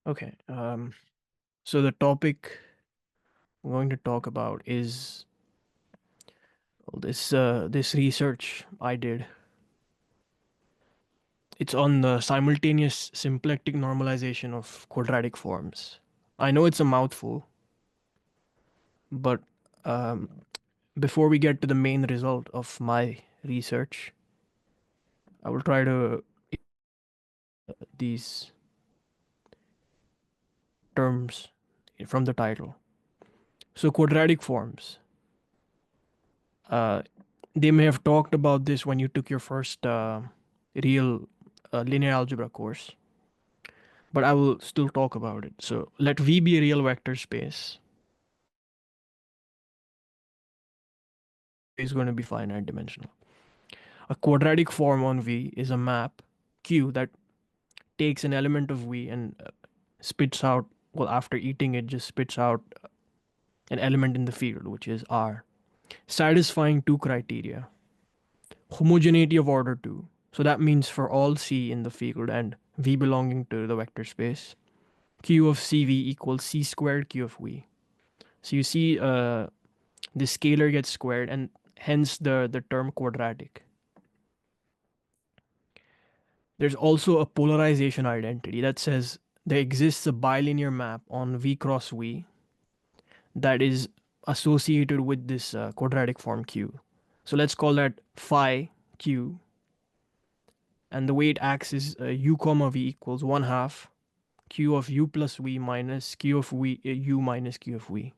Okay. So the topic I'm going to talk about is this research I did. It's on the simultaneous symplectic normalization of quadratic forms. I know it's a mouthful, but um, before we get to the main result of my research, I will try to these terms from the title. So quadratic forms. Uh, they may have talked about this when you took your first real linear algebra course, but I will still talk about it. So let V be a real vector space. Is going to be finite dimensional. A quadratic form on V is a map Q that takes an element of V and spits out, well, after eating it, just spits out an element in the field, which is R, satisfying two criteria: homogeneity of order 2. So that means for all C in the field and V belonging to the vector space, Q of CV equals C squared Q of V. So you see the scalar gets squared and hence the term quadratic. There's also a polarization identity that says there exists a bilinear map on V cross V that is associated with this quadratic form Q. So let's call that phi Q. And the way it acts is U comma V equals 1 half Q of U plus V minus Q of V, U minus Q of V.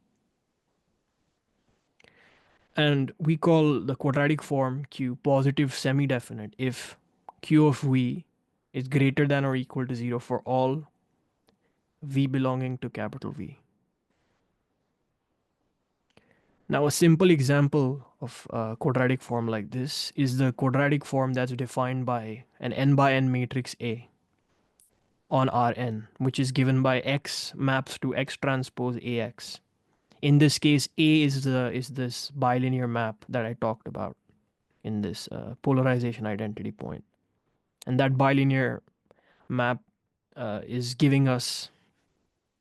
And we call the quadratic form Q positive semi-definite if Q of V is greater than or equal to 0 for all V belonging to capital V. Now, a simple example of a quadratic form like this is the quadratic form that's defined by an n by n matrix A on Rn, which is given by X maps to X transpose Ax. In this case, A is this bilinear map that I talked about in this polarization identity point. And that bilinear map is giving us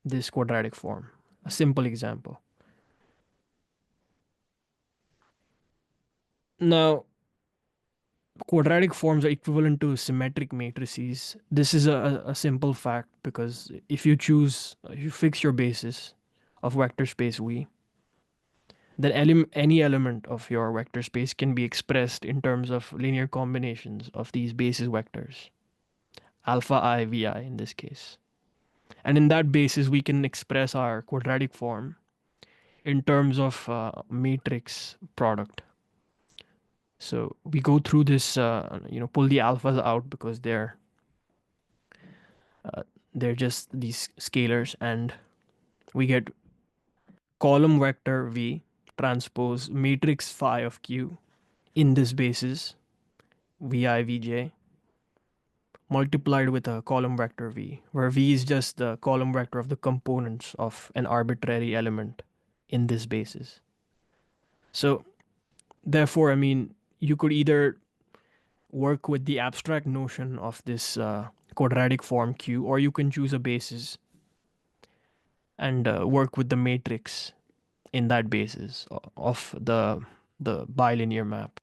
this quadratic form. A simple example. Now, quadratic forms are equivalent to symmetric matrices. This is a simple fact because if you fix your basis of vector space V, then any element of your vector space can be expressed in terms of linear combinations of these basis vectors, alpha I, vi in this case. And in that basis, we can express our quadratic form in terms of matrix product. So we go through this, pull the alphas out because they're just these scalars, and we get column vector V transpose matrix phi of Q in this basis vi vj multiplied with a column vector V, where V is just the column vector of the components of an arbitrary element in this basis. So therefore, I mean, you could either work with the abstract notion of this quadratic form Q, or you can choose a basis and work with the matrix in that basis of the bilinear map.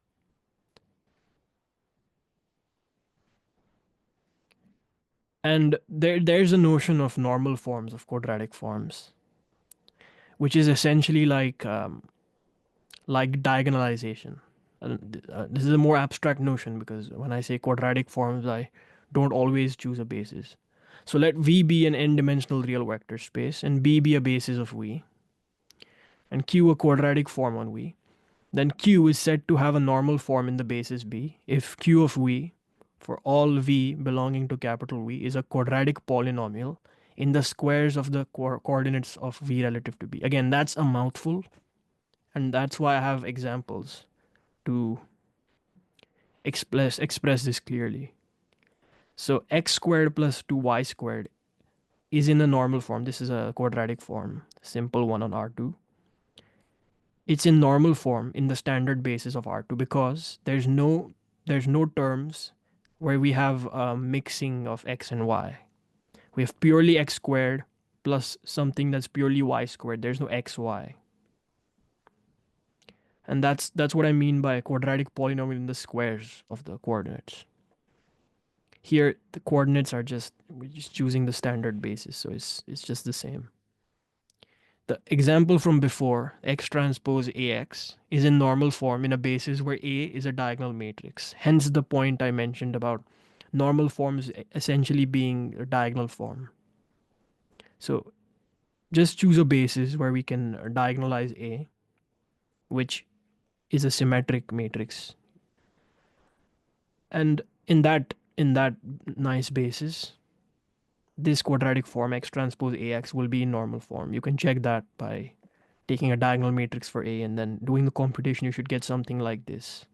And there's a notion of normal forms of quadratic forms, which is essentially like diagonalization. This is a more abstract notion because when I say quadratic forms, I don't always choose a basis. So let V be an n-dimensional real vector space and B be a basis of V, and Q a quadratic form on V. Then Q is said to have a normal form in the basis B if Q of V for all V belonging to capital V is a quadratic polynomial in the squares of the coordinates of V relative to B. Again, that's a mouthful, and that's why I have examples to express this clearly. So x squared plus 2y squared is in a normal form. This is a quadratic form, simple one on R2. It's in normal form in the standard basis of R2 because there's no terms where we have a mixing of x and y. We have purely x squared plus something that's purely y squared. There's no xy. And that's what I mean by a quadratic polynomial in the squares of the coordinates. Here the coordinates are just, we're just choosing the standard basis, so it's just the same. The example from before, x transpose ax, is in normal form in a basis where A is a diagonal matrix. Hence the point I mentioned about normal forms essentially being a diagonal form. So just choose a basis where we can diagonalize A, which is a symmetric matrix. And in that nice basis, this quadratic form x transpose ax will be in normal form. You can check that by taking a diagonal matrix for A and then doing the computation. You should get something like this.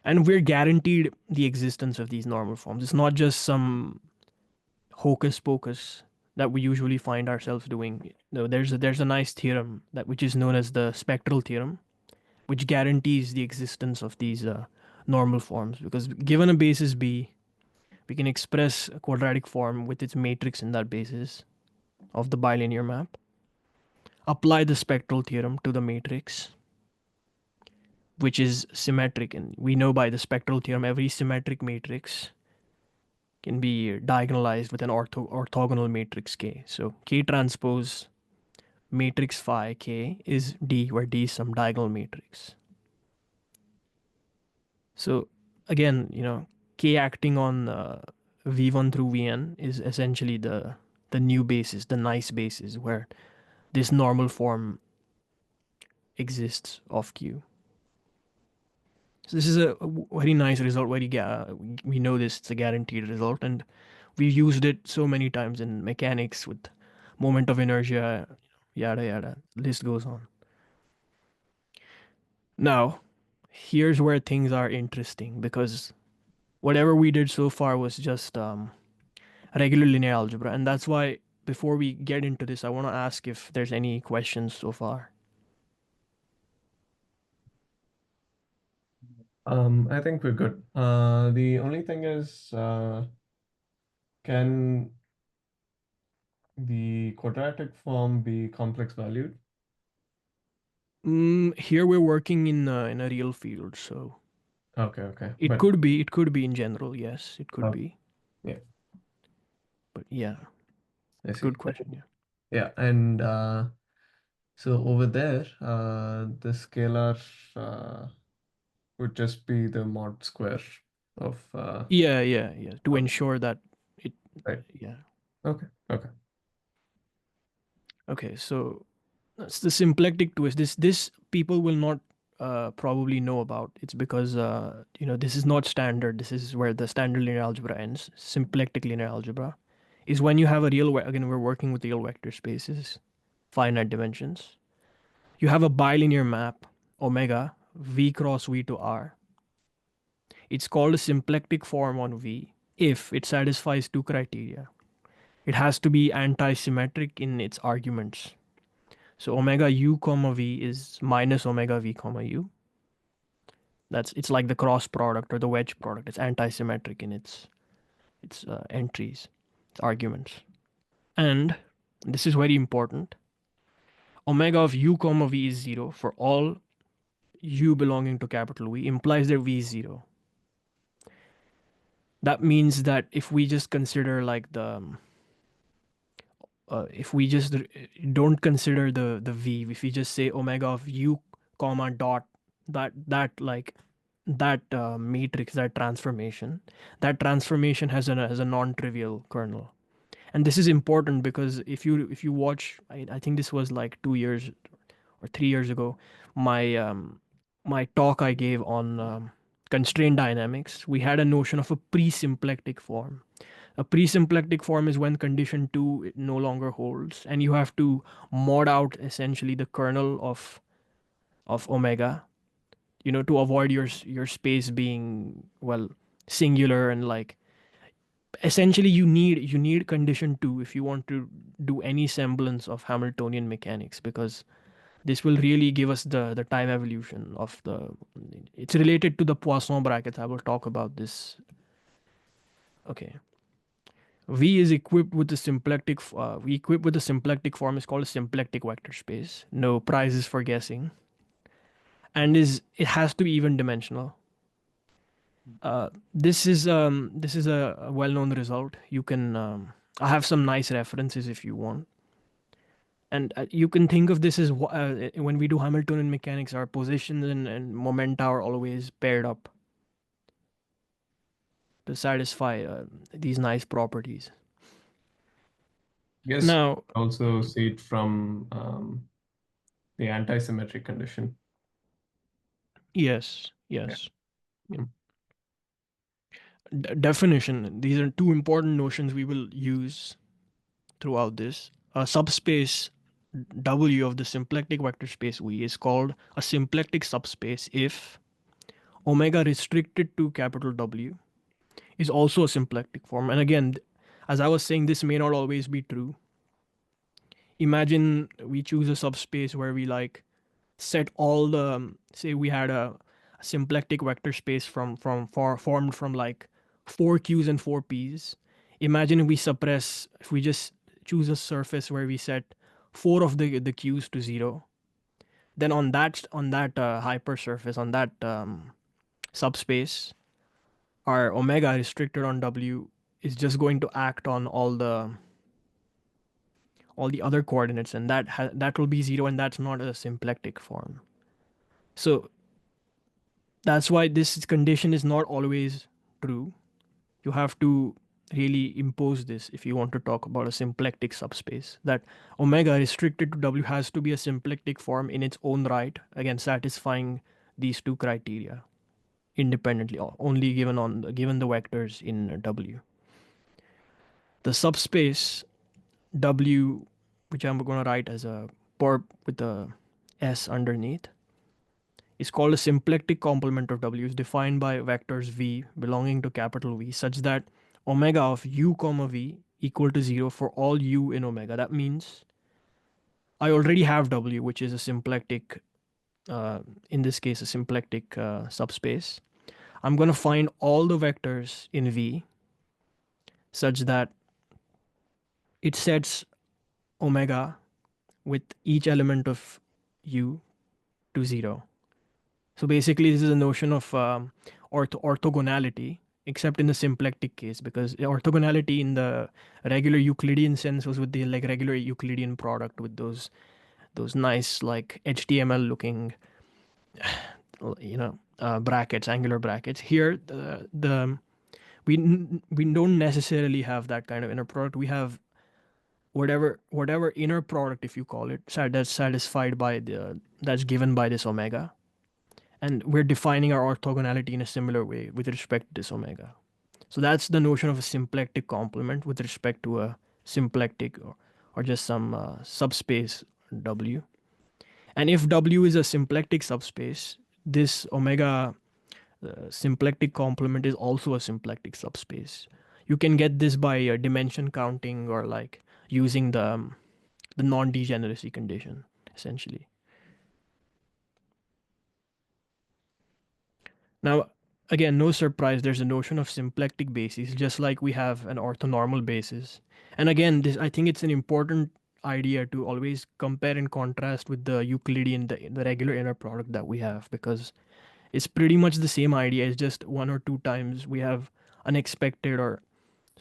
And we're guaranteed the existence of these normal forms. It's not just some hocus pocus that we usually find ourselves doing. No, there's a nice theorem that which is known as the spectral theorem, which guarantees the existence of these normal forms. Because given a basis B, we can express a quadratic form with its matrix in that basis of the bilinear map. Apply the spectral theorem to the matrix, which is symmetric. And we know by the spectral theorem, every symmetric matrix can be diagonalized with an orthogonal matrix K. So K transpose matrix phi K is D, where D is some diagonal matrix. So again, K acting on V1 through Vn is essentially the new basis, the nice basis where this normal form exists of Q. So this is a very nice result. We know this, it's a guaranteed result, and we've used it so many times in mechanics with moment of inertia, yada yada. List goes on. Now, here's where things are interesting, because whatever we did so far was just regular linear algebra, and that's why before we get into this, I want to ask if there's any questions so far. I think we're good. The only thing is, can the quadratic form be complex valued? Here we're working in a real field, so Okay. it But could be. It could be in general. Yes, it could uh, be. yeah, But yeah, I see. good question. Yeah. Yeah, and so over there, the scalar would just be the mod square of Yeah. To okay, ensure that it. right. Yeah. Okay. Okay. So that's the symplectic twist. This people will not probably know about. It's because this is not standard. This is where the standard linear algebra ends. Symplectic linear algebra is when you have a real. Again, we're working with real vector spaces, finite dimensions. You have a bilinear map, omega v cross v to r. It's called a symplectic form on v if it satisfies two criteria. It has to be anti-symmetric in its arguments. So omega u comma v is minus omega v comma u. It's like the cross product or the wedge product. It's anti-symmetric in its entries, its arguments. And this is very important. Omega of u comma v is zero for all u belonging to capital V, implies that v is zero. That means that if we just consider like if we just don't consider the v, if we just say omega of u comma dot that matrix, that transformation has a non-trivial kernel. And this is important because if you watch, I think this was like 2 years or 3 years ago, my talk I gave on constraint dynamics, we had a notion of a pre-symplectic form. A pre-symplectic form is when condition 2 it no longer holds, and you have to mod out essentially the kernel of omega, to avoid your space being, well, singular. And like essentially you need condition 2 if you want to do any semblance of Hamiltonian mechanics, because This will really give us the time evolution of the. It's related to the Poisson brackets. I will talk about this. Okay. V is equipped with the symplectic. We equipped with the symplectic form is called a symplectic vector space. No prizes for guessing, and is it has to be even dimensional. This is a well-known result. You can I have some nice references if you want, and you can think of this as when we do Hamiltonian mechanics, our positions and momenta are always paired up to satisfy these nice properties. Yes, Now, also see it from the anti-symmetric condition. yes, Yeah. yes. Definition. These are two important notions we will use throughout this. A subspace W of the symplectic vector space V is called a symplectic subspace if omega restricted to capital W is also a symplectic form. And again, as I was saying, this may not always be true. Imagine we choose a subspace where we like set all the say we had a symplectic vector space formed from like four q's and four p's. Imagine if we just choose a surface where we set four of the q's to zero, then on that hypersurface on that subspace, our omega restricted on W is just going to act on all the other coordinates, and that will be zero, and that's not a symplectic form. So that's why this condition is not always true. You have to really impose this if you want to talk about a symplectic subspace. That omega restricted to W has to be a symplectic form in its own right, again satisfying these two criteria independently, only given the vectors in W. The subspace W, which I'm going to write as a perp with a S underneath, is called a symplectic complement of W, is defined by vectors V belonging to capital V such that omega of U comma V equal to 0 for all U in omega. That means I already have W, which is a symplectic, in this case, a symplectic subspace. I'm going to find all the vectors in V such that it sets omega with each element of U to 0. So basically, this is a notion of orthogonality, except in the symplectic case, because orthogonality in the regular Euclidean sense was with the like regular Euclidean product with those nice like HTML looking, brackets, angular brackets. Here, the we don't necessarily have that kind of inner product. We have whatever inner product, if you call it, that's satisfied by that's given by this omega, and we're defining our orthogonality in a similar way with respect to this omega. So that's the notion of a symplectic complement with respect to a symplectic or just some subspace W. And if W is a symplectic subspace, this omega symplectic complement is also a symplectic subspace. You can get this by dimension counting or like using the non-degeneracy condition essentially. Now, again, no surprise, there's a notion of symplectic bases, just like we have an orthonormal basis. And again, this I think it's an important idea to always compare and contrast with the Euclidean, the regular inner product that we have, because it's pretty much the same idea. It's just one or two times we have unexpected or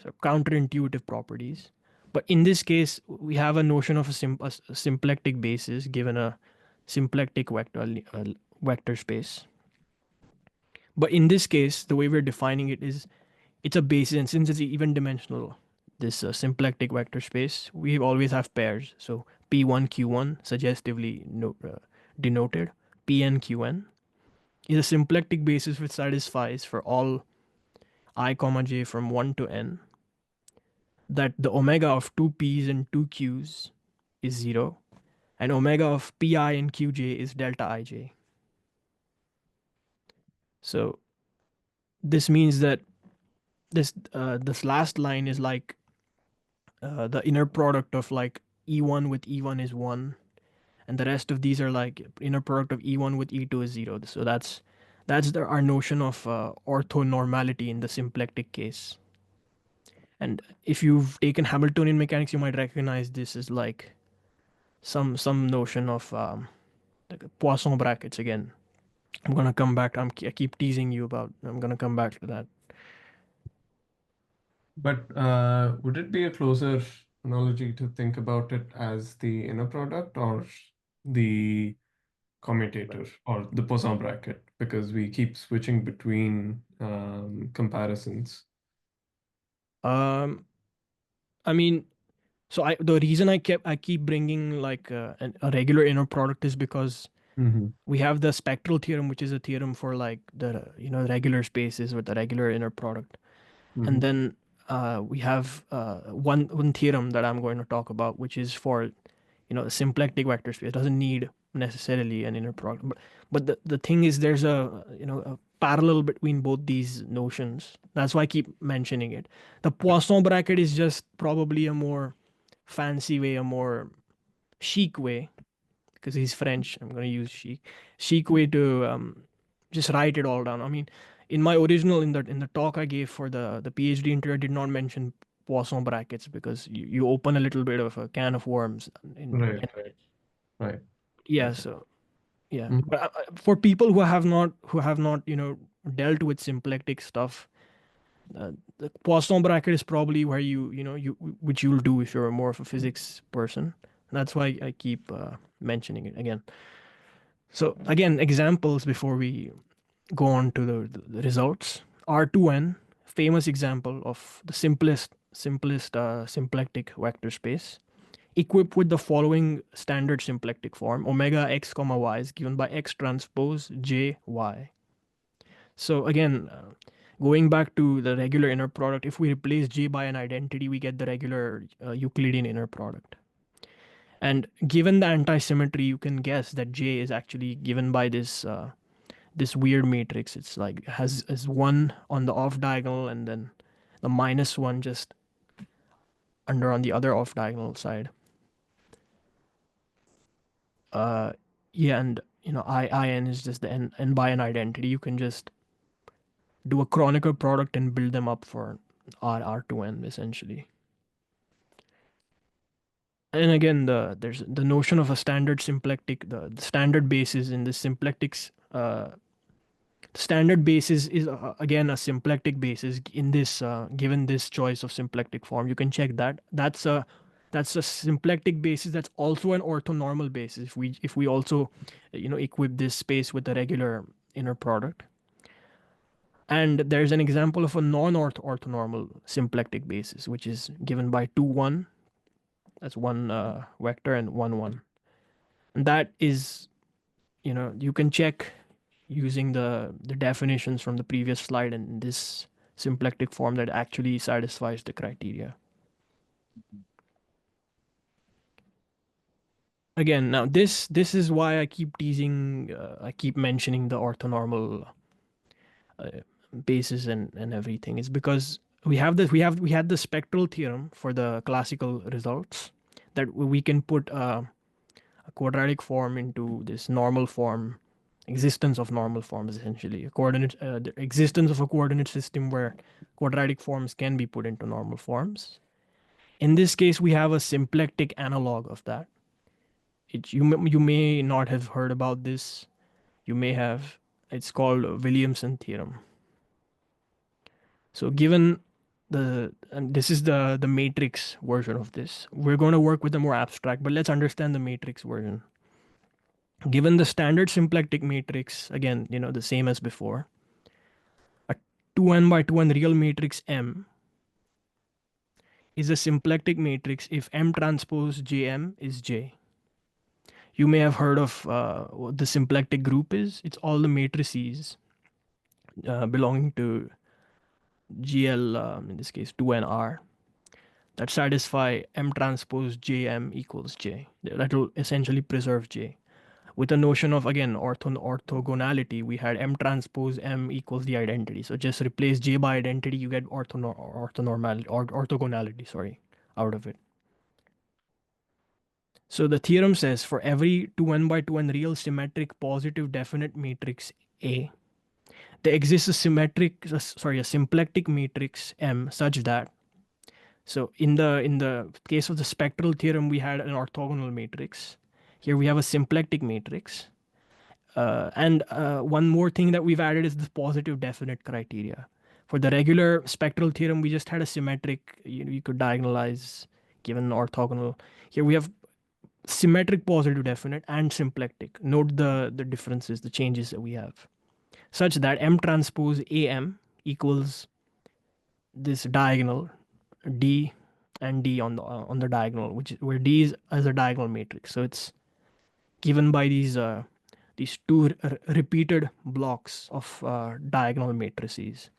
sort of counterintuitive properties. But in this case, we have a notion of a symplectic basis given a symplectic vector space. But in this case, the way we're defining it is it's a basis, and since it's even dimensional, this symplectic vector space, we always have pairs. So P1, Q1, suggestively denoted, Pn, Qn, is a symplectic basis which satisfies for all I comma j from 1 to n that the omega of two p's and two q's is 0, and omega of pi and qj is delta ij. So this means that this last line is like the inner product of like E1 with E1 is 1, and the rest of these are like inner product of E1 with E2 is 0. So that's our notion of orthonormality in the symplectic case. And if you've taken Hamiltonian mechanics, you might recognize this as like some notion of like Poisson brackets again. I'm gonna come back. I keep teasing you about. I'm gonna come back to that. But would it be a closer analogy to think about it as the inner product or the commutator or the Poisson bracket? Because we keep switching between comparisons. Um, I mean, so the reason I keep bringing like a regular inner product is because Hmm. we have the spectral theorem, which is a theorem for like the regular spaces with the regular inner product, and Hmm. then we have one theorem that I'm going to talk about, which is for a symplectic vector space. It doesn't need necessarily an inner product, but the thing is there's a a parallel between both these notions. That's why I keep mentioning it. The Poisson bracket is just probably a more fancy way, a more chic way, because he's French. I'm going to use chic way to just write it all down. I mean, in my original in the talk I gave for the PhD interview, I did not mention Poisson brackets because you open a little bit of a can of worms. Right, right. Yeah, Okay. so yeah, Mhm. but for people who have not dealt with symplectic stuff, the Poisson bracket is probably where you which you'll do if you're more of a physics person. That's why I keep mentioning it again. So again, examples before we go on to the results. R2n, famous example of the simplest symplectic vector space, equipped with the following standard symplectic form: omega x comma y is given by x transpose j y. So again, going back to the regular inner product, if we replace j by an identity, we get the regular Euclidean inner product. And given the antisymmetry, you can guess that j is actually given by this weird matrix. It's like has one on the off diagonal and then the minus one just under on the other off diagonal side. Uh, yeah, and in is just the n by n identity. You can just do a Kronecker product and build them up for R2n essentially. And again, there's the notion of a standard symplectic. The standard basis in the symplectics. Standard basis is again a symplectic basis in this given this choice of symplectic form. You can check that. That's a symplectic basis. That's also an orthonormal basis. If we also equip this space with the regular inner product. And there's an example of a non-orthonormal symplectic basis, which is given by 2 1. That's one vector and 1 1. And that is, you can check using the definitions from the previous slide and this symplectic form that actually satisfies the criteria. Again, now this is why I keep teasing, I keep mentioning the orthonormal uh, basis and everything. It's because we had the spectral theorem for the classical results that we can put a quadratic form into this normal form, existence of normal forms essentially, a coordinate the existence of a coordinate system where quadratic forms can be put into normal forms. In this case, we have a symplectic analog of that. You may not have heard about this. You may have. It's called Williamson theorem. So given and this is the matrix version of this. We're going to work with the more abstract, but let's understand the matrix version. Given the standard symplectic matrix, again, the same as before, a 2n by 2n real matrix M is a symplectic matrix if M transpose Jm is J. You may have heard of what the symplectic group is. It's all the matrices belonging to GL, in this case 2n R, that satisfy M transpose Jm equals J. That will essentially preserve J. With a notion of again orthogonality, we had M transpose M equals the identity. So just replace J by identity, you get orthogonality, sorry, out of it. So the theorem says for every 2n by 2n real symmetric positive definite matrix A, there exists a a symplectic matrix M such that, so in the case of the spectral theorem we had an orthogonal matrix. Here we have a symplectic matrix. And one more thing that we've added is the positive definite criteria. For the regular spectral theorem, we just had a symmetric, you could diagonalize given orthogonal. Here we have symmetric positive definite and symplectic. Note the differences, the changes that we have, such that M transpose AM equals this diagonal D and D on the diagonal, which where D is as a diagonal matrix. So it's given by these two repeated blocks of diagonal matrices,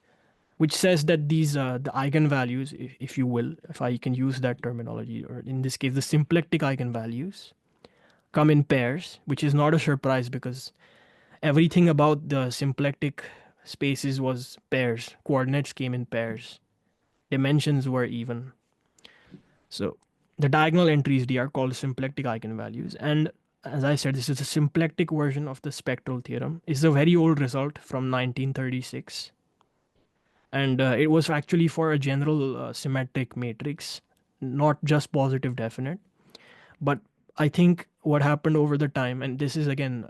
which says that these the eigenvalues, if you will, if I can use that terminology, or in this case the symplectic eigenvalues, come in pairs, which is not a surprise because everything about the symplectic spaces was pairs. Coordinates came in pairs. Dimensions were even. So the diagonal entries D are called symplectic eigenvalues. And as I said, this is a symplectic version of the spectral theorem. It's a very old result from 1936. And it was actually for a general symmetric matrix, not just positive definite. But I think what happened over the time, and this is again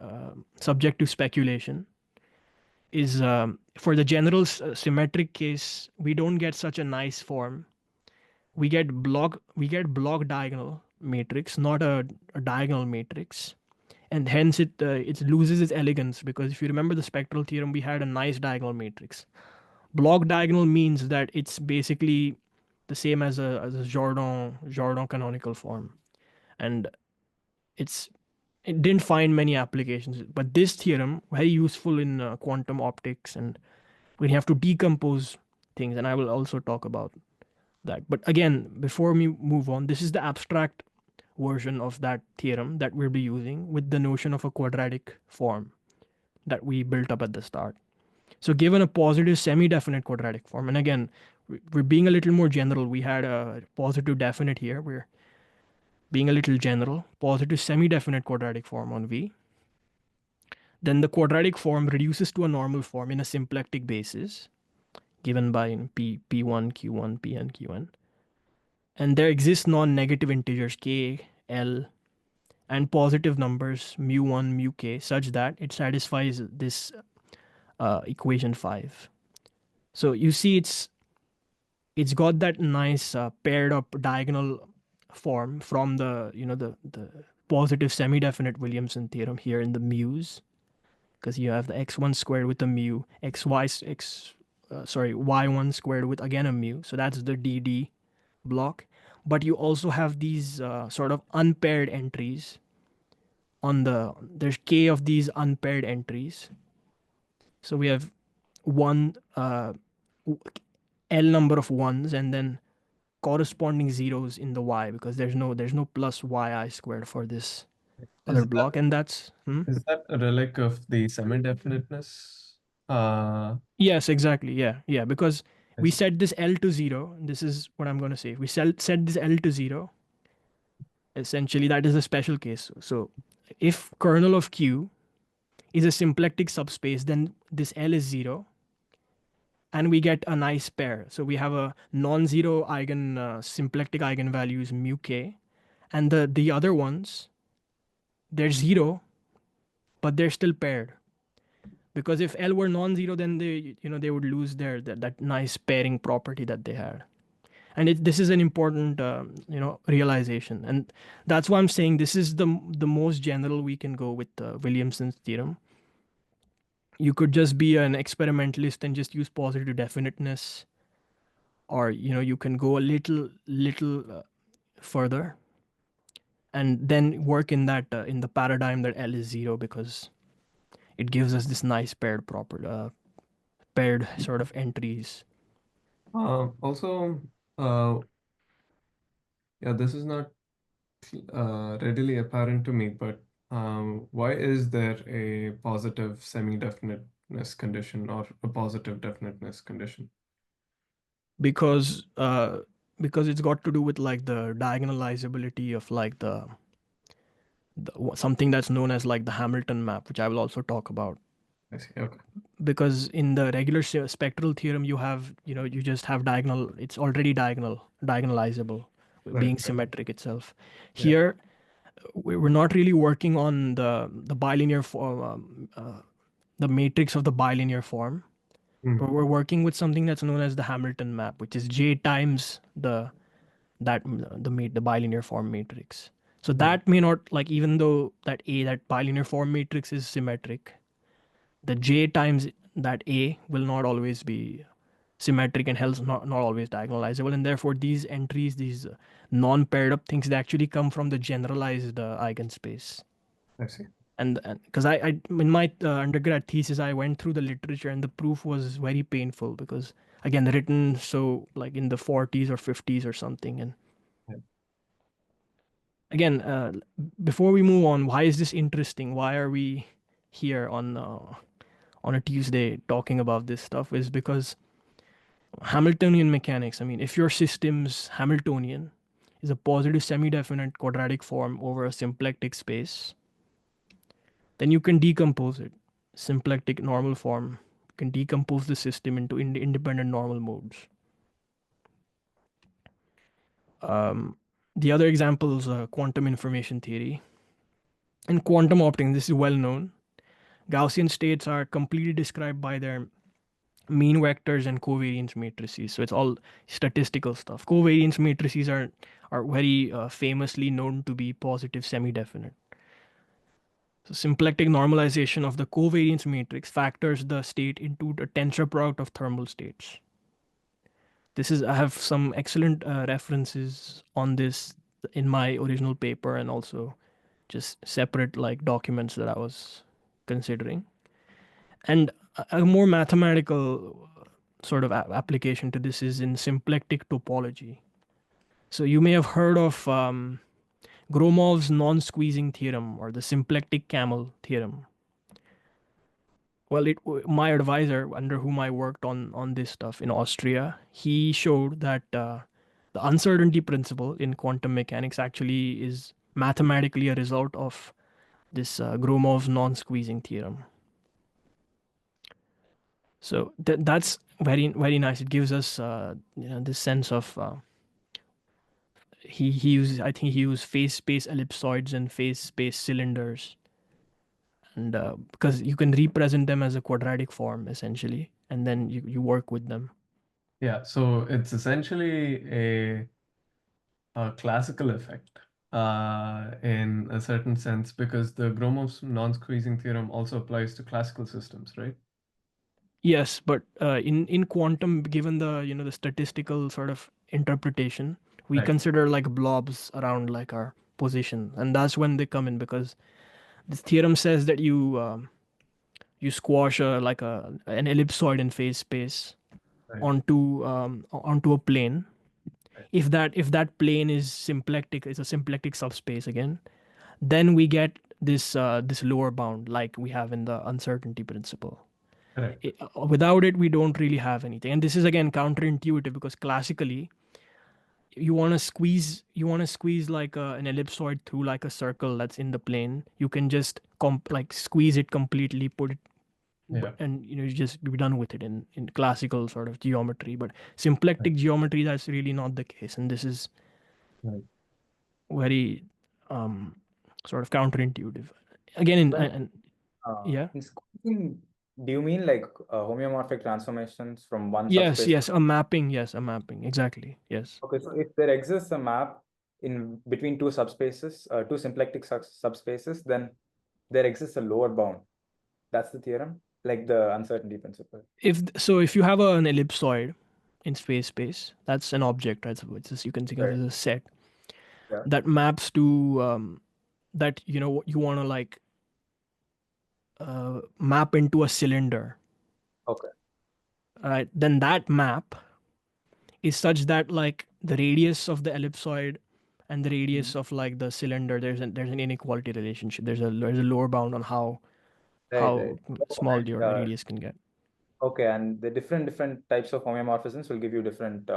subject to speculation, is for the general symmetric case, we don't get such a nice form. We get block diagonal matrix, not a diagonal matrix, and hence it loses its elegance, because if you remember the spectral theorem, we had a nice diagonal matrix. Block diagonal means that it's basically the same as a Jordan canonical form, and it's it didn't find many applications. But this theorem very useful in quantum optics, and we have to decompose things, and I will also talk about that. But again, before we move on, this is the abstract version of that theorem that we'll be using with the notion of a quadratic form that we built up at the start. So given a positive semi-definite quadratic form, and again, we're being a little more general. We had a positive definite here. We're being a little general. Positive semi-definite quadratic form on V. Then the quadratic form reduces to a normal form in a symplectic basis given by P1, Q1, Pn, Qn. And there exist non-negative integers k, l, and positive numbers mu1, mu k, such that it satisfies this equation 5. So you see it's got that nice paired up diagonal form from the positive semi-definite Williamson theorem here in the mu's, because you have the x1 squared with a mu, y1 squared with again a mu. So that's the DD block. But you also have these sort of unpaired entries there's k of these unpaired entries. So we have one L number of ones and then corresponding zeros in the y, because there's no plus yi squared for this other Is that block, and that's is that a relic of the semi-definiteness? yes, exactly, yeah, because we Is set this L to 0. This is what I'm going to say. We set this L to 0. Essentially that is a special case. So if kernel of Q is a symplectic subspace, then this L is 0, and we get a nice pair. So we have a non-zero symplectic eigenvalues mu k, and the other ones, they're 0, but they're still paired. Because if L were non-zero, then they would lose that nice pairing property that they had. And this is an important realization, and that's why I'm saying this is the most general we can go with Williamson's theorem. You could just be an experimentalist and just use positive definiteness, or you can go a little further and then work in the paradigm that L is 0, because it gives us this nice paired sort of entries. also yeah, this is not readily apparent to me, but why is there a positive semi-definiteness condition or a positive definiteness condition? Because it's got to do with like the diagonalizability of like something that's known as like the Hamilton map, which I will also talk about. I see. Okay. Because in the regular spectral theorem, you have, you just have diagonal. It's already diagonalizable, Right. being Right. symmetric itself. Yeah. Here, we're not really working on the bilinear form, the matrix of the bilinear form, Mm. but we're working with something that's known as the Hamilton map, which is J times the bilinear form matrix. So Right. that may not, like, even though that bilinear form matrix is symmetric, the J times that A will not always be symmetric and hence not always diagonalizable, and therefore these entries, these non-paired up things, they actually come from the generalized eigenspace. I see. And because I in my undergrad thesis, I went through the literature, and the proof was very painful because, again, written so like in the 40s or 50s or something. And Yeah. again, before we move on, why is this interesting? Why are we here on a Tuesday talking about this stuff? Is because Hamiltonian mechanics. I mean, if your system's Hamiltonian is a positive semi-definite quadratic form over a symplectic space, then you can decompose it. Symplectic normal form can decompose the system into independent normal modes. Um, the other example is quantum information theory. In quantum optics, this is well known. Gaussian states are completely described by their mean vectors and covariance matrices. So it's all statistical stuff. Covariance matrices are very famously known to be positive semi-definite. So symplectic normalization of the covariance matrix factors the state into the tensor product of thermal states. This is I have some excellent references on this in my original paper, and also just separate like documents that I was considering. And a more mathematical sort of application to this is in symplectic topology. So you may have heard of Gromov's non-squeezing theorem or the symplectic camel theorem. Well, my advisor, under whom I worked on this stuff in Austria, he showed that the uncertainty principle in quantum mechanics actually is mathematically a result of this Gromov's non-squeezing theorem. So that's very nice. It gives us this sense of he used I think he used phase space ellipsoids and phase space cylinders, and because you can represent them as a quadratic form essentially, and then you work with them. Yeah. So it's essentially a classical effect in a certain sense because the Gromov's non-squeezing theorem also applies to classical systems, right? Yes, but in quantum, given the the statistical sort of interpretation, we Right. consider like blobs around like our position, and that's when they come in, because this theorem says that you squash like an ellipsoid in phase space Right. onto a plane. Right. If that plane is symplectic, it's a symplectic subspace again, then we get this lower bound like we have in the uncertainty principle. Correct. Without it, we don't really have anything. And this is again counterintuitive, because classically you want to squeeze like an ellipsoid through like a circle that's in the plane. You can just like squeeze it completely, put it, Yeah. and you just be done with it in classical sort of geometry. But symplectic geometry, that's really not the case, and this is Right. very um sort of counterintuitive. Again, When and yeah. in squeezing, do you mean like homeomorphic transformations from one Yes, subspace to? yes, a mapping. Yes, a mapping. Exactly. Yes. Okay, so if there exists a map in between two subspaces, two symplectic subspaces, then there exists a lower bound. That's the theorem, like the uncertainty principle. If you have an ellipsoid in space, that's an object, right? So it's just, you can think of it Right. as a set Yeah. that maps to that you want to like map into a cylinder, Okay. right? Then that map is such that like the radius of the ellipsoid and the radius Mhm. of like the cylinder, there's an inequality relationship. There's a lower bound on how Right, right. Oh, small and your radius can get. okay, and the different types of homeomorphisms will give you different,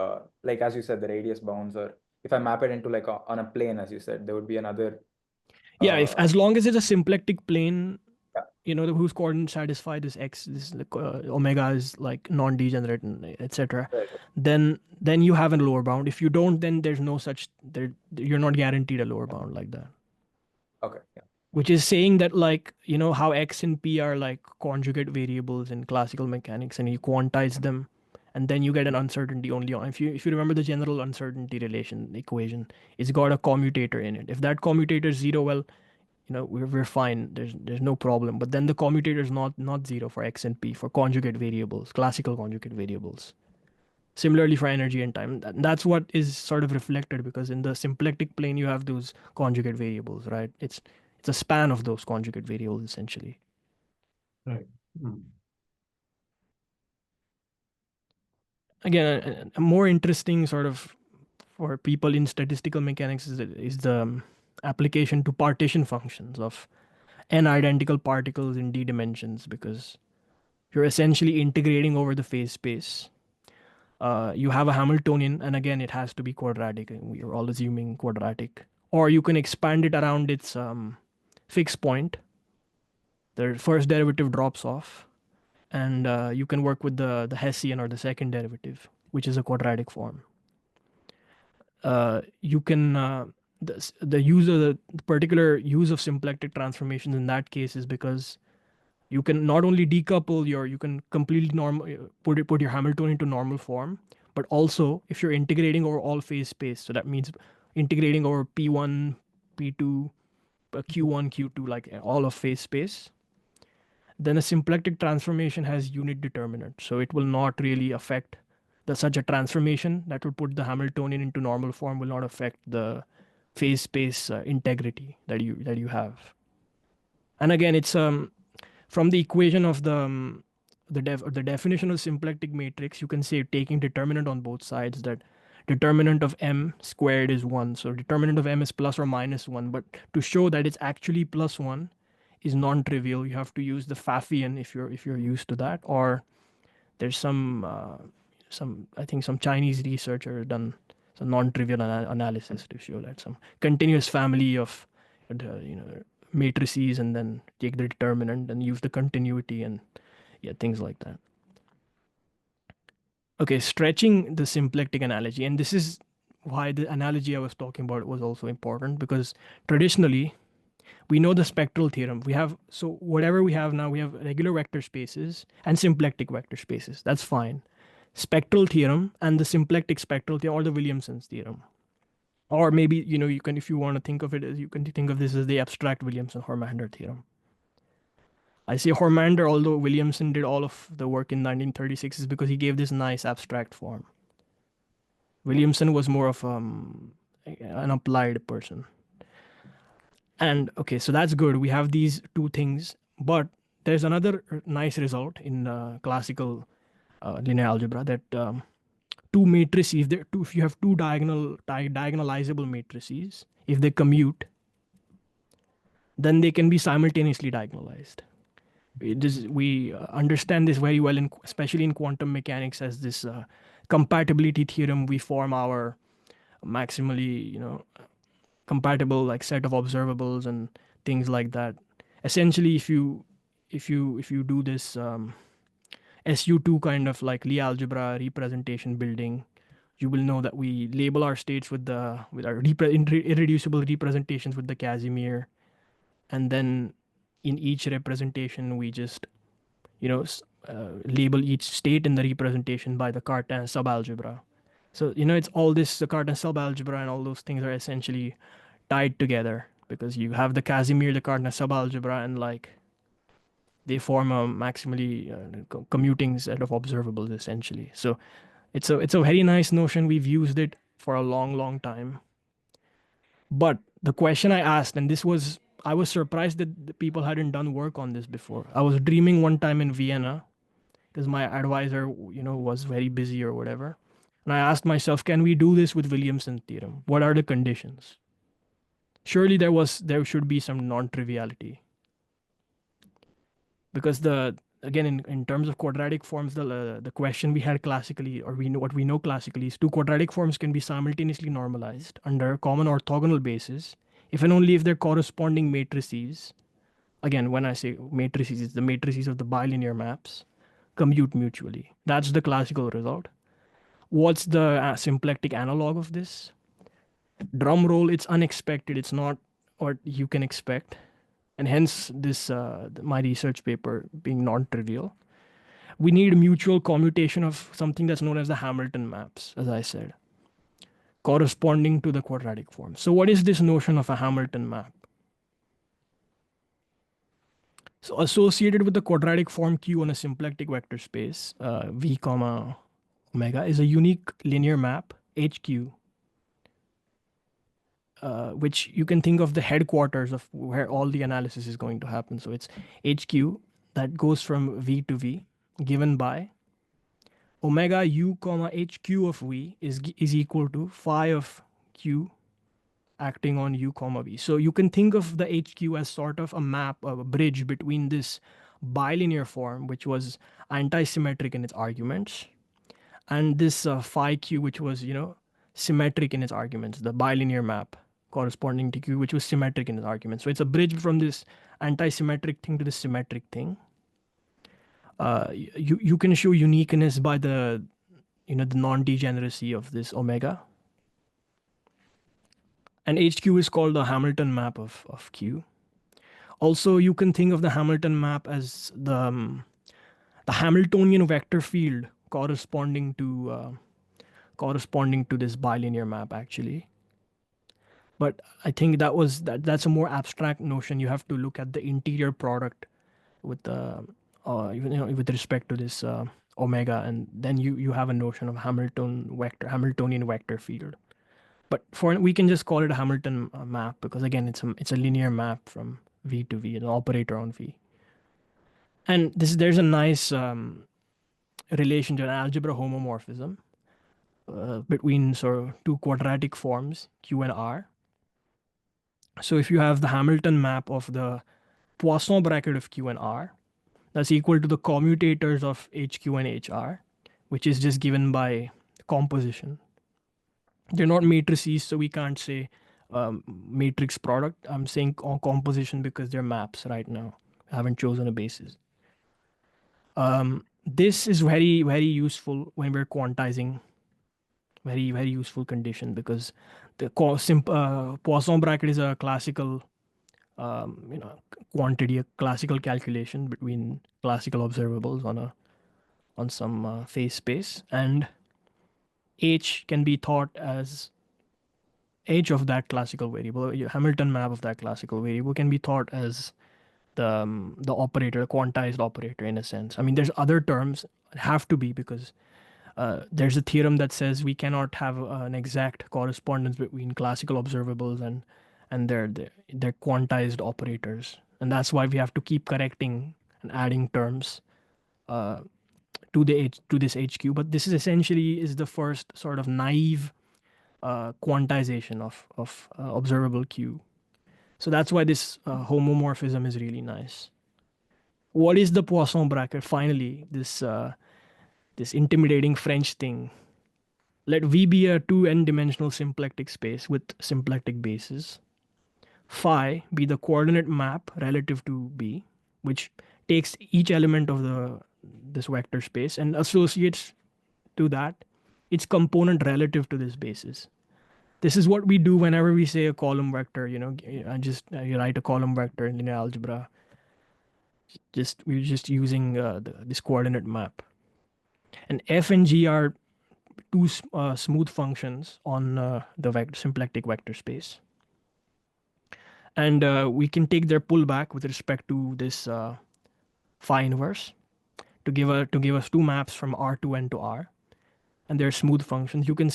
like as you said, the radius bounds, or if I map it into like on a plane, as you said, there would be another. Yeah, if as long as it's a symplectic plane, Yeah. you know, whose coordinates satisfy this x, this omega is like non-degenerate, and etc. Right. Then you have a lower bound. If you don't, then there's no such there. You're not guaranteed a lower bound like that. Okay. Yeah. Which is saying that, like, you know how x and p are like conjugate variables in classical mechanics, and you quantize them, and then you get an uncertainty only on, if you remember the general uncertainty relation equation, it's got a commutator in it. If that commutator is zero, well, you know, we're fine. There's no problem. But then the commutator is not zero for x and p for conjugate variables, classical conjugate variables. Similarly for energy and time. That's what is sort of reflected, because in the symplectic plane you have those conjugate variables, right? It's a span of those conjugate variables essentially. Right. Again, a more interesting sort of for people in statistical mechanics is the application to partition functions of n identical particles in d dimensions, because you're essentially integrating over the phase space. You have a Hamiltonian, and again, it has to be quadratic. We're all assuming quadratic. Or you can expand it around its fixed point. The first derivative drops off, and you can work with the Hessian or the second derivative, which is a quadratic form. You can the use of the particular use of symplectic transformations in that case is because you can not only decouple you can completely put your Hamiltonian to normal form, but also if you're integrating over all phase space, so that means integrating over p1, p2, q1, q2, like all of phase space, then a symplectic transformation has unit determinant, so it will not really affect such a transformation that will put the Hamiltonian into normal form will not affect the phase space integrity that you have. And again, it's from the equation of the definition of symplectic matrix, you can say, taking determinant on both sides, that determinant of m squared is 1. So determinant of m is plus or minus 1. But to show that it's actually plus 1 is non-trivial. You have to use the Pfaffian if you're used to that. Or there's some I think some Chinese researcher done some non-trivial analysis to show that some continuous family of matrices, and then take the determinant and use the continuity, and yeah, things like that. Okay, stretching the symplectic analogy, and this is why the analogy I was talking about was also important, because traditionally we know the spectral theorem. We have, so whatever we have now, we have regular vector spaces and symplectic vector spaces. That's fine. Spectral theorem and the symplectic spectral theorem, or the Williamson's theorem. Or maybe, you can, if you want to think of it as, you can think of this as the abstract Williamson-Hormander theorem. I say Hormander, although Williamson did all of the work in 1936, is because he gave this nice abstract form. Williamson was more of an applied person. And okay, so that's good. We have these two things, but there's another nice result in classical linear algebra, that two matrices, if you have two diagonalizable matrices, if they commute, then they can be simultaneously diagonalized. We understand this very well, especially in quantum mechanics, as this compatibility theorem. We form our maximally, compatible like set of observables and things like that. Essentially, if you do this SU2 kind of like Lie algebra representation building, you will know that we label our states with our irreducible representations with the Casimir, and then in each representation we just label each state in the representation by the Cartan subalgebra. So it's all this, the Cartan subalgebra and all those things are essentially tied together, because you have the Casimir, the Cartan subalgebra, and like they form a maximally commuting set of observables essentially. So it's a very nice notion. We've used it for a long time. But the question I asked, and I was surprised that the people hadn't done work on this before. I was dreaming one time in Vienna, because my advisor, was very busy or whatever. And I asked myself, can we do this with Williamson theorem? What are the conditions? Surely there should be some non-triviality. Because again, in terms of quadratic forms, the question we had classically, or what we know classically, is two quadratic forms can be simultaneously normalized under common orthogonal basis if and only if their corresponding matrices, again, when I say matrices, it's the matrices of the bilinear maps, commute mutually. That's the classical result. What's the symplectic analog of this? Drum roll, it's unexpected. It's not what you can expect. And hence this my research paper being non-trivial. We need mutual commutation of something that's known as the Hamilton maps, as I said, corresponding to the quadratic form. So what is this notion of a Hamilton map? So associated with the quadratic form Q on a symplectic vector space, V comma omega, is a unique linear map, HQ, which you can think of the headquarters of where all the analysis is going to happen. So it's HQ that goes from V to V, given by omega u comma HQ of V is equal to phi of Q acting on u comma V. So you can think of the HQ as sort of a map, a bridge between this bilinear form, which was anti-symmetric in its arguments, and this phi Q, which was, symmetric in its arguments, the bilinear map corresponding to Q, which was symmetric in its arguments. So it's a bridge from this anti-symmetric thing to the symmetric thing. You can show uniqueness by the non-degeneracy of this omega. And HQ is called the Hamilton map of Q. Also, you can think of the Hamilton map as the Hamiltonian vector field corresponding to this bilinear map, actually. But I think that's a more abstract notion. You have to look at the interior product with the with respect to this omega, and then you have a notion of Hamiltonian vector field. But we can just call it a Hamilton map because again it's a linear map from V to V, an operator on V. And there's a nice relation to an algebra homomorphism between sort of two quadratic forms Q and R. So if you have the Hamilton map of the Poisson bracket of Q and R, that's equal to the commutators of HQ and HR, which is just given by composition. They're not matrices, so we can't say matrix product. I'm saying composition because they're maps right now. I haven't chosen a basis. This is very, very useful when we're quantizing. Very, very useful condition because the Poisson bracket is a classical quantity, a classical calculation between classical observables on some phase space, and H can be thought as H of that classical variable. Hamilton map of that classical variable can be thought as the operator, quantized operator in a sense. I mean, there's other terms have to be because there's a theorem that says we cannot have an exact correspondence between classical observables and their quantized operators, and that's why we have to keep correcting and adding terms to this HQ. But this is essentially the first sort of naive quantization of observable Q. So that's why this homomorphism is really nice. What is the Poisson bracket? Finally, this intimidating French thing. Let V be a 2n-dimensional symplectic space with symplectic bases. Phi be the coordinate map relative to B, which takes each element of this vector space and associates to that its component relative to this basis. This is what we do whenever we say a column vector. You write a column vector in linear algebra. We're just using this coordinate map. And F and G are two smooth functions on the symplectic vector space. And we can take their pullback with respect to this phi inverse to give us two maps from R2N to R, and they're smooth functions. You can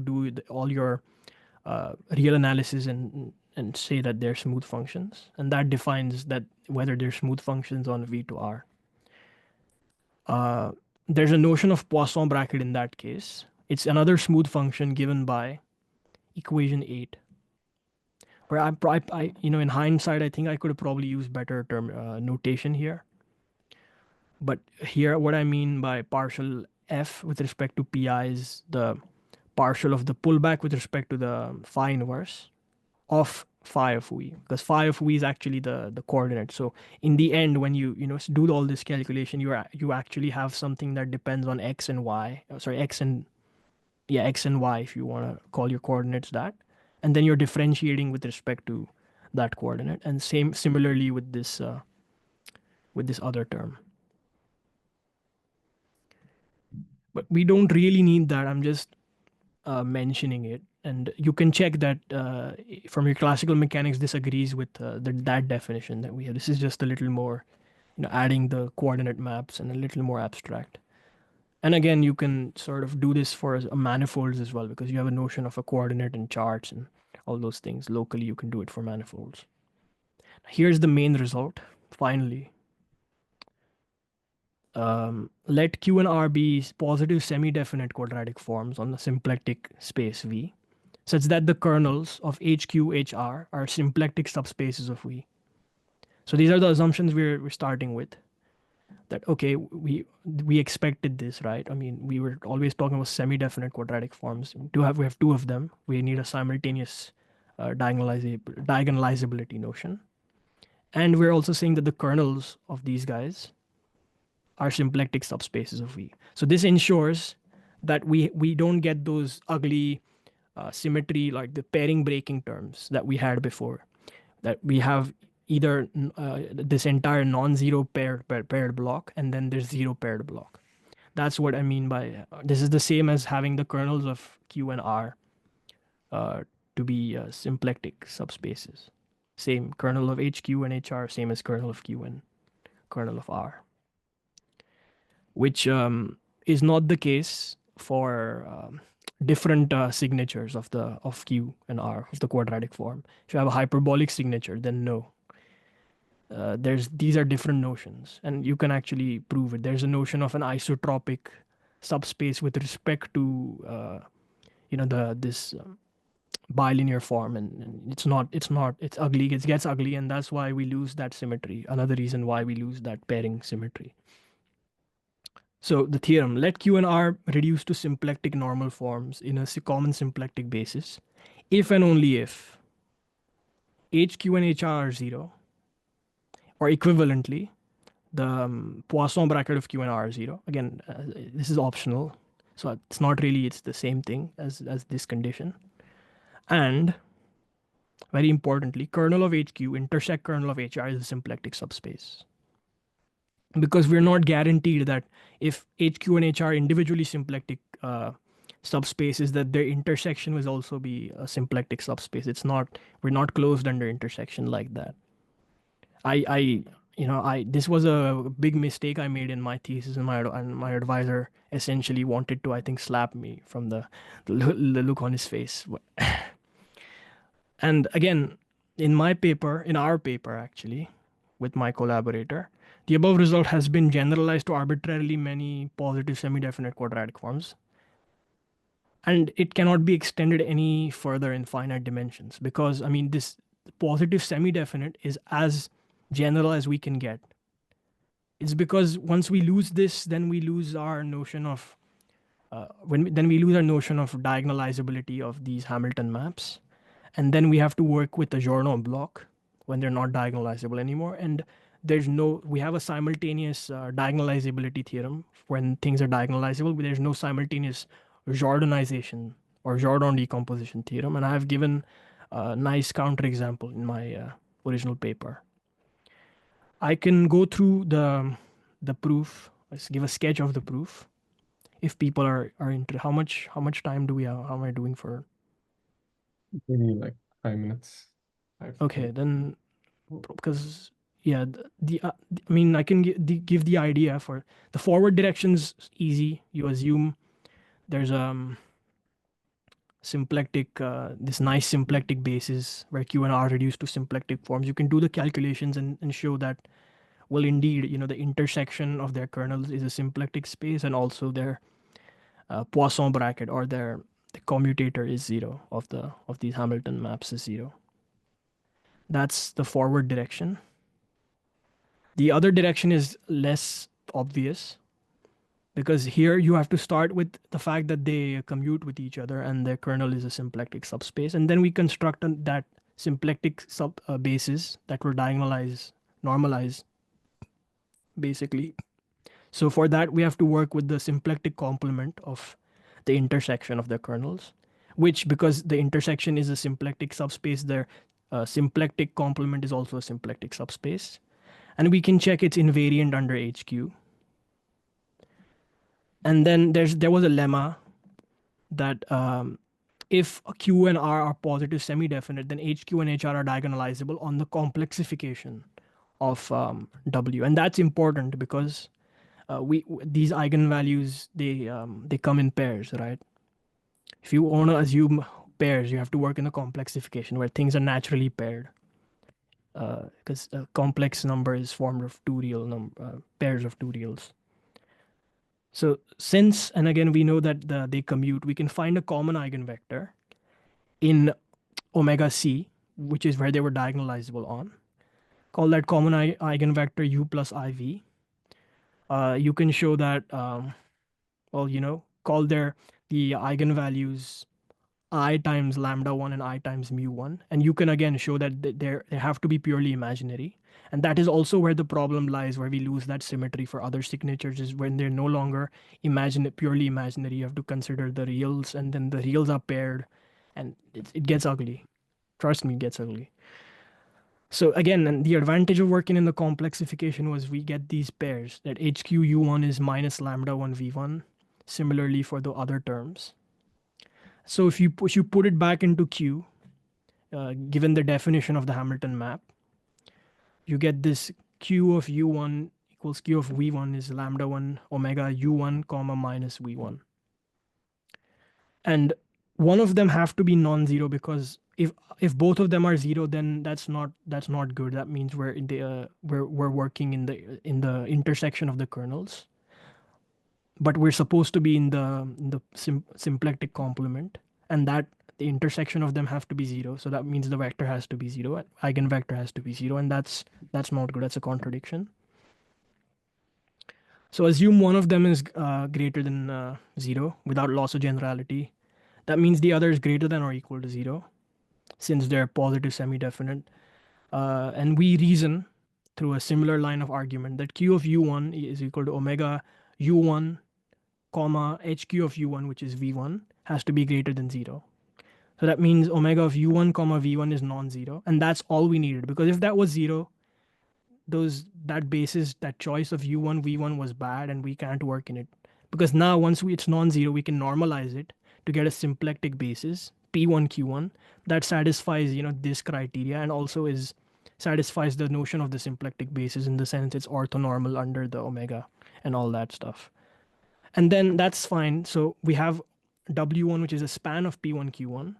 do all your real analysis and say that they're smooth functions, and that defines that whether they're smooth functions on V to R. There's a notion of Poisson bracket in that case. It's another smooth function given by equation 8. Where I in hindsight, I think I could have probably used better notation here. But here, what I mean by partial F with respect to Pi is the partial of the pullback with respect to the phi inverse of phi of v, because phi of v is actually the coordinate. So in the end, when you do all this calculation, you actually have something that depends on x and y. Sorry, x and y, if you want to call your coordinates that, and then you're differentiating with respect to that coordinate. And similarly with this other term. But we don't really need that. I'm just mentioning it, and you can check that from your classical mechanics this agrees with that definition that we have. This is just a little more, adding the coordinate maps and a little more abstract. And again, you can sort of do this for manifolds as well, because you have a notion of a coordinate and charts and all those things. Locally, you can do it for manifolds. Here's the main result, finally. Let Q and R be positive semi-definite quadratic forms on the symplectic space V, such that the kernels of HQ, HR are symplectic subspaces of V. So these are the assumptions we're starting with. That, okay, we expected this, right? I mean, we were always talking about semi-definite quadratic forms. We have two of them. We need a simultaneous diagonalizability notion. And we're also saying that the kernels of these guys are symplectic subspaces of V. So this ensures that we don't get those ugly symmetry, like the pairing breaking terms that we had before, that we have either this entire non-zero paired block, and then there's zero paired block. That's what I mean by this is the same as having the kernels of Q and R to be symplectic subspaces. Same kernel of HQ and HR, same as kernel of Q and kernel of R, which is not the case for different signatures of Q and R of the quadratic form. If you have a hyperbolic signature, then no. These are different notions, and you can actually prove it. There's a notion of an isotropic subspace with respect to this bilinear form, and it's ugly. It gets ugly, and that's why we lose that symmetry. Another reason why we lose that pairing symmetry. So the theorem, let Q and R reduce to symplectic normal forms in a common symplectic basis, if and only if HQ and HR are 0, or equivalently, the Poisson bracket of Q and R is 0. Again, this is optional, so it's not really, it's the same thing as this condition. And very importantly, kernel of HQ intersect kernel of HR is a symplectic subspace. Because we're not guaranteed that if HQ and HR individually symplectic subspaces, that their intersection will also be a symplectic subspace. We're not closed under intersection like that. This was a big mistake I made in my thesis, and my advisor essentially wanted to, I think, slap me from the look on his face. And again, in our paper actually, with my collaborator, the above result has been generalized to arbitrarily many positive semi-definite quadratic forms. And it cannot be extended any further in finite dimensions, because, I mean, this positive semi-definite is as general as we can get. It's because once we lose this, then we lose our notion of diagonalizability of these Hamilton maps, and then we have to work with the Journow block when they're not diagonalizable anymore. And we have a simultaneous diagonalizability theorem when things are diagonalizable, but there's no simultaneous Jordanization or Jordan decomposition theorem. And I have given a nice counterexample in my original paper. I can go through the proof. Let's give a sketch of the proof. If people are interested, how much time do we have? How am I doing for? Maybe like 5 minutes. Okay, then, because yeah, I mean, I can give the idea for the forward directions. Easy. You assume there's symplectic, this nice symplectic basis where Q and R reduced to symplectic forms. You can do the calculations and show that, well, indeed, the intersection of their kernels is a symplectic space, and also their Poisson bracket, or the commutator is 0 of these Hamilton maps is 0. That's the forward direction. The other direction is less obvious, because here you have to start with the fact that they commute with each other and their kernel is a symplectic subspace, and then we construct that symplectic bases that will normalize, basically. So for that, we have to work with the symplectic complement of the intersection of the kernels, which, because the intersection is a symplectic subspace, their symplectic complement is also a symplectic subspace. And we can check its invariant under HQ. And then there was a lemma that if Q and R are positive semi-definite, then HQ and HR are diagonalizable on the complexification of W. And that's important because these eigenvalues, they come in pairs, right? If you want to assume pairs, you have to work in a complexification where things are naturally paired, because a complex number is formed of two real pairs of two reals. So since, and again, we know that they commute, we can find a common eigenvector in omega c, which is where they were diagonalizable on. Call that common eigenvector u plus iv. You can show that, call the eigenvalues I times lambda 1 and I times mu 1. And you can again show that they have to be purely imaginary. And that is also where the problem lies, where we lose that symmetry for other signatures, is when they're no longer purely imaginary. You have to consider the reals, and then the reals are paired, and it gets ugly. Trust me, it gets ugly. So again, and the advantage of working in the complexification was we get these pairs, that HQ U1 is minus lambda 1 V1. Similarly for the other terms. So if you put it back into Q, given the definition of the Hamilton map, you get this Q of U1 equals Q of V1 is lambda 1 omega U1 comma minus V1. And one of them have to be non-zero, because if both of them are zero, then that's not good. That means we're working in the intersection of the kernels. But we're supposed to be in the symplectic complement, and that the intersection of them have to be zero. So that means the vector has to be zero, eigenvector has to be zero, and that's not good. That's a contradiction. So assume one of them is greater than zero without loss of generality. That means the other is greater than or equal to zero, since they're positive semi-definite. And we reason through a similar line of argument that Q of U1 is equal to omega U1 comma HQ of U1, which is V1, has to be greater than zero. So that means omega of U1 comma V1 is non-zero. And that's all we needed, because if that was zero, that choice of U1, V1 was bad, and we can't work in it. Because now once it's non-zero, we can normalize it to get a symplectic basis, P1, Q1, that satisfies, this criteria, and also satisfies the notion of the symplectic basis, in the sense it's orthonormal under the omega and all that stuff. And then that's fine. So we have W1, which is a span of P1, Q1.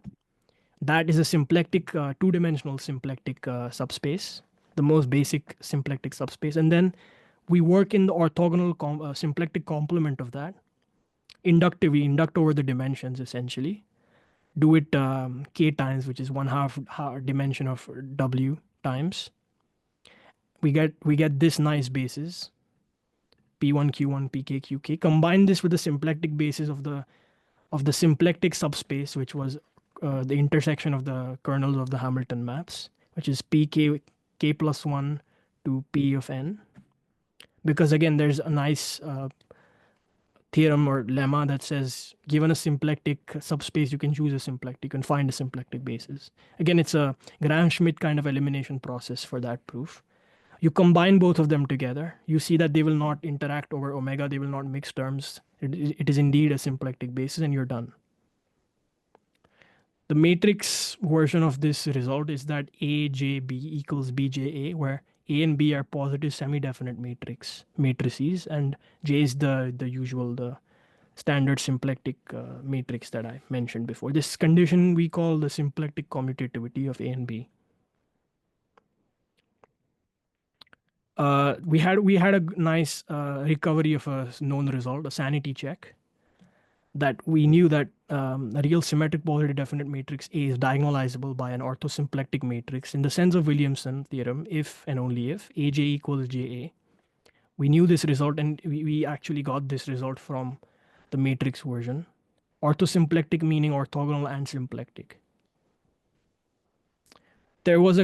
That is a symplectic, two-dimensional symplectic subspace, the most basic symplectic subspace. And then we work in the orthogonal symplectic complement of that. We induct over the dimensions, essentially. Do it k times, which is 1/2 dimension of W times. We get this nice basis. P1, Q1, PK, QK. Combine this with the symplectic basis of the symplectic subspace, which was the intersection of the kernels of the Hamilton maps, which is PK k plus 1 to P of n. Because again, there's a nice theorem or lemma that says, given a symplectic subspace, you can choose a symplectic, you can find a symplectic basis. Again, it's a Gram-Schmidt kind of elimination process for that proof. You combine both of them together, you see that they will not interact over omega, they will not mix terms. It is indeed a symplectic basis, and you're done. The matrix version of this result is that AJB equals BJA, where A and B are positive semi-definite matrices, and J is the standard symplectic matrix that I mentioned before. This condition we call the symplectic commutativity of A and B. We had a nice recovery of a known result, a sanity check, that we knew that a real symmetric positive definite matrix A is diagonalizable by an orthosymplectic matrix in the sense of Williamson theorem, if and only if AJ equals JA. We knew this result, and we actually got this result from the matrix version. Orthosymplectic meaning orthogonal and symplectic. there's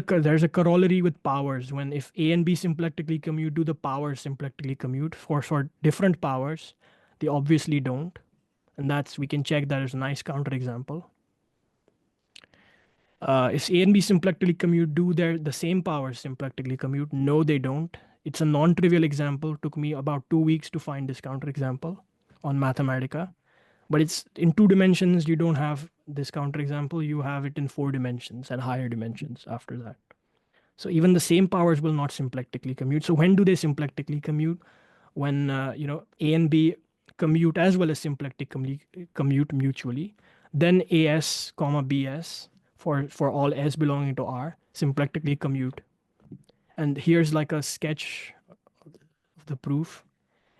a corollary with powers. When if A and B symplectically commute, do the powers symplectically commute? For different powers, they obviously don't. And that's, we can check that as a nice counterexample. If A and B symplectically commute, do the same powers symplectically commute? No, they don't. It's a non-trivial example. Took me about 2 weeks to find this counterexample on Mathematica. But it's in 2 dimensions. You don't have this counterexample. You have it in 4 dimensions and higher dimensions after that. So even the same powers will not symplectically commute. So when do they symplectically commute? When A and B commute as well as symplectic commute mutually. Then AS comma BS for all S belonging to R symplectically commute. And here's like a sketch of the proof.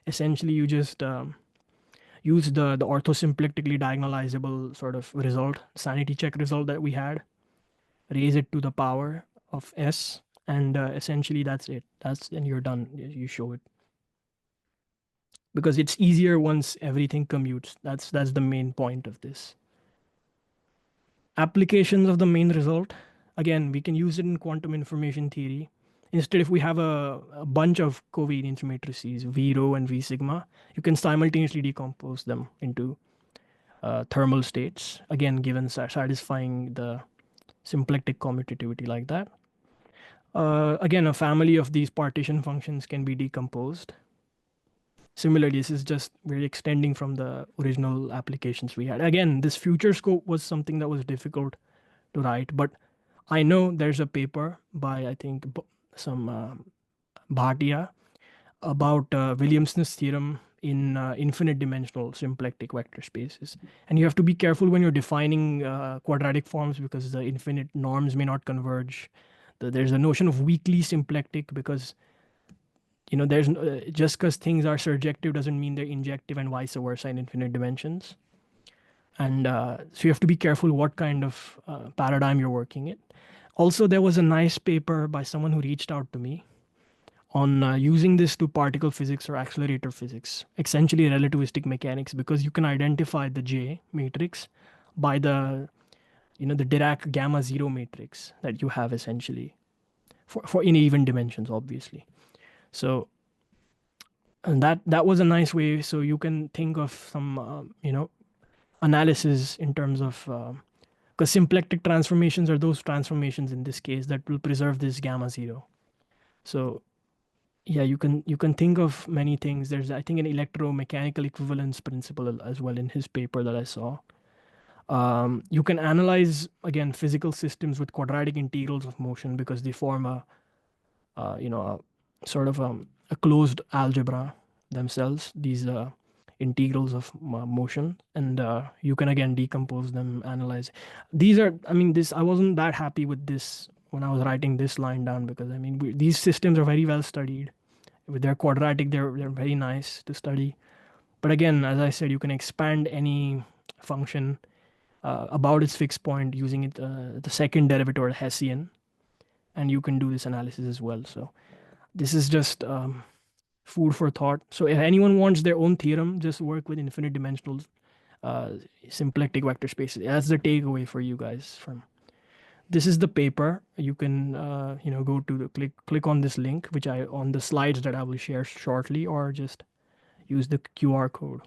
Essentially, you just use the orthosymplectically diagonalizable sort of result, sanity check result that we had, raise it to the power of S, and essentially that's it. And you're done. You show it. Because it's easier once everything commutes. That's the main point of this. Applications of the main result. Again, we can use it in quantum information theory. Instead, if we have a bunch of covariance matrices, V rho and V sigma, you can simultaneously decompose them into thermal states, again, given satisfying the symplectic commutativity like that. Again, a family of these partition functions can be decomposed. Similarly, this is just we're extending from the original applications we had. Again, this future scope was something that was difficult to write, but I know there's a paper by, I think, some Bhatia about Williamson's theorem in infinite dimensional symplectic vector spaces. And you have to be careful when you're defining quadratic forms because the infinite norms may not converge. There's a notion of weakly symplectic because there's just because things are surjective doesn't mean they're injective and vice versa in infinite dimensions. And so you have to be careful what kind of paradigm you're working in. Also, there was a nice paper by someone who reached out to me on using this to particle physics or accelerator physics, essentially relativistic mechanics, because you can identify the J matrix by the Dirac gamma zero matrix that you have essentially for in even dimensions, obviously. So, and that was a nice way. So you can think of some analysis in terms of because symplectic transformations are those transformations in this case that will preserve this gamma zero. So yeah, you can think of many things. There's, I think, an electromechanical equivalence principle as well in his paper that I saw. You can analyze, again, physical systems with quadratic integrals of motion because they form a sort of a closed algebra themselves, these integrals of motion, and you can again decompose them, analyze. These are, I wasn't that happy with this when I was writing this line down because these systems are very well studied. With their quadratic, they're very nice to study. But again, as I said, you can expand any function about its fixed point using it the second derivative or Hessian, and you can do this analysis as well. So this is just food for thought. So if anyone wants their own theorem, just work with infinite dimensional symplectic vector spaces. That's the takeaway for you guys from this is the paper. You can go to the click on this link, which on the slides that I will share shortly, or just use the QR code.